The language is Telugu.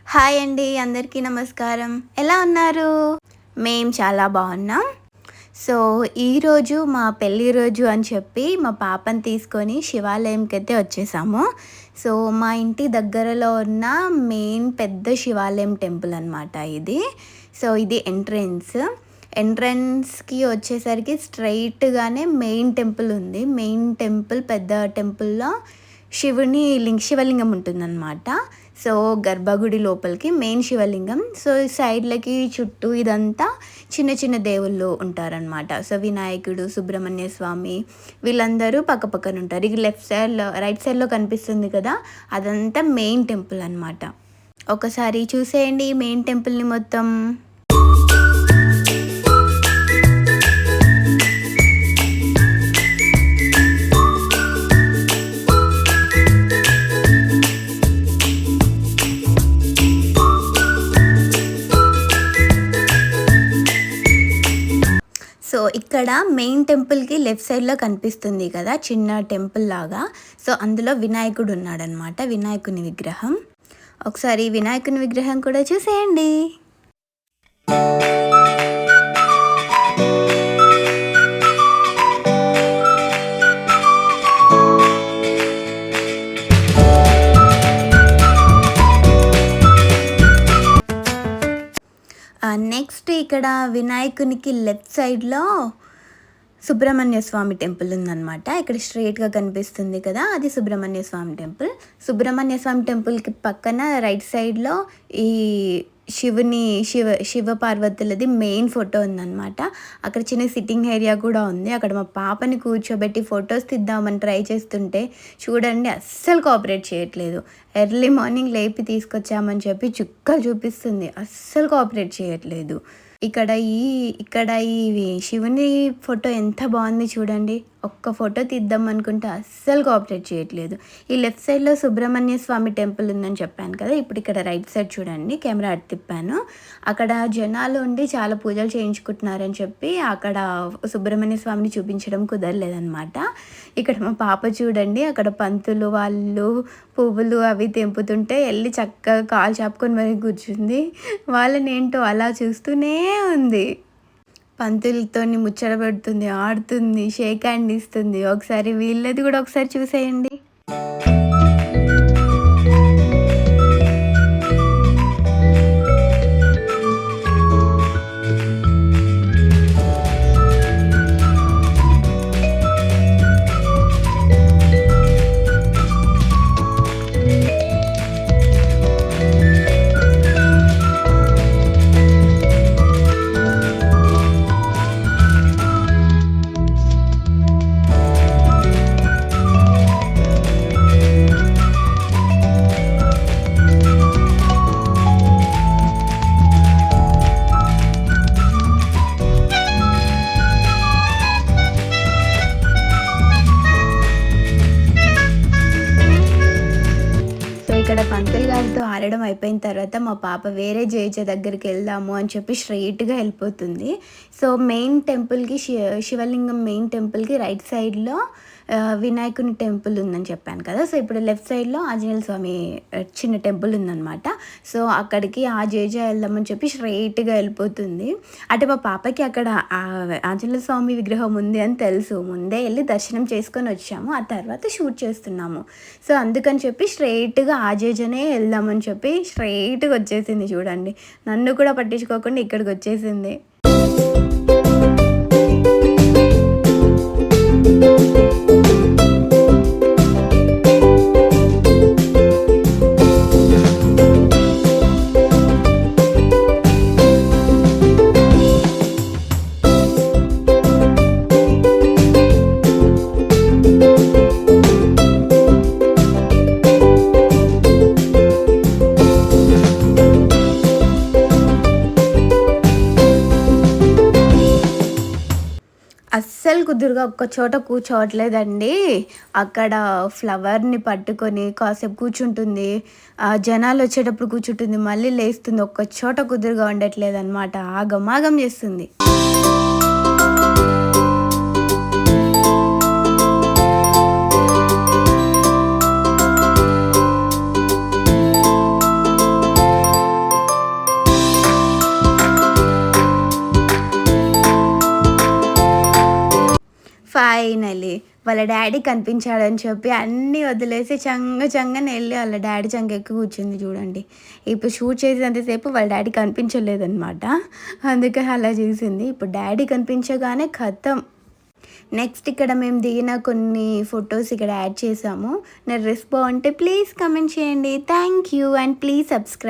హాయ్ అండి, అందరికీ నమస్కారం. ఎలా ఉన్నారు? మేము చాలా బాగున్నాం. సో, ఈరోజు మా పెళ్లి రోజు అని చెప్పి మా పాపని తీసుకొని శివాలయంకైతే వచ్చేసాము. సో, మా ఇంటి దగ్గరలో ఉన్న మెయిన్ పెద్ద శివాలయం టెంపుల్ అనమాట ఇది. సో, ఇది ఎంట్రన్స్‌కి వచ్చేసరికి స్ట్రెయిట్‌గానే మెయిన్ టెంపుల్ ఉంది. మెయిన్ టెంపుల్ పెద్ద టెంపుల్‌లో శివలింగం ఉంటుందన్నమాట. సో, గర్భగుడి లోపలికి మెయిన్ శివలింగం. సో, సైడ్‌లకి చుట్టూ ఇదంతా చిన్న చిన్న దేవుళ్ళు ఉంటారనమాట. సో, వినాయకుడు, సుబ్రహ్మణ్య స్వామి వీళ్ళందరూ పక్కపక్కన ఉంటారు. ఇది రైట్ సైడ్‌లో కనిపిస్తుంది కదా! అదంతా మెయిన్ టెంపుల్ అనమాట. ఒకసారి చూసేయండి మెయిన్ టెంపుల్‌ని మొత్తం. సో, ఇక్కడ మెయిన్ టెంపుల్‌కి లెఫ్ట్ సైడ్‌లో కనిపిస్తుంది కదా! చిన్న టెంపుల్ లాగా. సో, అందులో వినాయకుడు ఉన్నాడనమాట. వినాయకుని విగ్రహం. ఒకసారి వినాయకుని విగ్రహం కూడా చూసేయండి. నెక్స్ట్ ఇక్కడ వినాయకునికి లెఫ్ట్ సైడ్‌లో సుబ్రహ్మణ్య స్వామి టెంపుల్ ఉందనమాట. ఇక్కడ స్ట్రెయిట్‌గా కనిపిస్తుంది కదా! అది సుబ్రహ్మణ్య స్వామి టెంపుల్. సుబ్రహ్మణ్య స్వామి టెంపుల్‌కి పక్కన రైట్ సైడ్‌లో ఈ శివ పార్వతులది మెయిన్ ఫోటో ఉందనమాట. అక్కడ చిన్న సిట్టింగ్ ఏరియా కూడా ఉంది. అక్కడ మా పాపని కూర్చోబెట్టి ఫొటోస్ తీద్దామని ట్రై చేస్తుంటే చూడండి అస్సలు కోఆపరేట్ చేయట్లేదు. ఎర్లీ మార్నింగ్ లేపి తీసుకొచ్చామని చెప్పి చుక్కలు చూపిస్తుంది. అస్సలు కోఆపరేట్ చేయట్లేదు. ఇక్కడ ఈ శివుని ఫోటో ఎంత బాగుంది చూడండి. ఒక్క ఫోటో తీద్దాం అనుకుంటే అస్సలు కోఆపరేట్ చేయట్లేదు. ఈ లెఫ్ట్ సైడ్‌లో సుబ్రహ్మణ్య స్వామి టెంపుల్ ఉందని చెప్పాను కదా! ఇప్పుడు ఇక్కడ రైట్ సైడ్ చూడండి, కెమెరా అటు తిప్పాను. అక్కడ జనాలు ఉండి చాలా పూజలు చేయించుకుంటున్నారని చెప్పి అక్కడ సుబ్రహ్మణ్య స్వామిని చూపించడం కుదరలేదనమాట. ఇక్కడ మా పాప చూడండి, అక్కడ పంతులు వాళ్ళు పువ్వులు అవి తెంపుతుంటే వెళ్ళి చక్కగా కాలు చాపుకొని మరి కూర్చుంది. వాళ్ళని ఏంటో అలా చూస్తూనే ఉంది. పంతులతోని ముచ్చట పెడుతుంది, ఆడుతుంది, షేక్ హ్యాండ్ ఇస్తుంది. ఒకసారి వీళ్ళది కూడా ఒకసారి చూసేయండి. ఇక్కడ పంతులు గారితో ఆడడం అయిపోయిన తర్వాత మా పాప వేరే జేజ దగ్గరికి వెళ్దాము అని చెప్పి స్ట్రెయిట్‌గా వెళ్ళిపోతుంది. సో, మెయిన్ టెంపుల్‌కి శివలింగం మెయిన్ టెంపుల్‌కి రైట్ సైడ్‌లో వినాయకుని టెంపుల్ ఉందని చెప్పాను కదా! సో, ఇప్పుడు లెఫ్ట్ సైడ్‌లో ఆంజనేయ స్వామి చిన్న టెంపుల్ ఉందనమాట. సో, అక్కడికి ఆ జేజ వెళ్దామని చెప్పి స్ట్రెయిట్‌గా వెళ్ళిపోతుంది. అంటే మా పాపకి అక్కడ ఆంజనేయ స్వామి విగ్రహం ఉంది అని తెలుసు. ముందే వెళ్ళి దర్శనం చేసుకొని వచ్చాము. ఆ తర్వాత షూట్ చేస్తున్నాము. సో, అందుకని చెప్పి స్ట్రెయిట్‌గా ఆ జేజనే వెళ్దామని చెప్పి స్ట్రెయిట్‌గా వచ్చేసింది చూడండి. నన్ను కూడా పట్టించుకోకుండా ఇక్కడికి వచ్చేసింది. అస్సలు కుదురుగా ఒక్క చోట కూర్చోవట్లేదండి. అక్కడ ఫ్లవర్‌ని పట్టుకొని కాసేపు కూర్చుంటుంది. జనాలొచ్చేటప్పుడు కూర్చుంటుంది. మళ్ళీ లేస్తుంది. ఒక్క చోట కుదురుగా ఉండట్లేదనమాట. ఆగమాగం చేస్తుంది. ఫైనలీ వాళ్ళ డాడీ కనిపించాడని చెప్పి అన్నీ వదిలేసి చంగన వెళ్ళి వాళ్ళ డాడీ చంకెక్కి కూర్చుంది చూడండి. ఇప్పుడు షూట్ చేసేంతసేపు వాళ్ళ డాడీ కనిపించలేదనమాట. అందుకే అలా చేసింది. ఇప్పుడు డాడీ కనిపించగానే ఖతం. నెక్స్ట్ ఇక్కడ మేము దిగిన కొన్ని ఫొటోస్ ఇక్కడ యాడ్ చేసాము. నా డ్రెస్ బాగుంటే ప్లీజ్ కమెంట్ చేయండి. Thank you and please subscribe.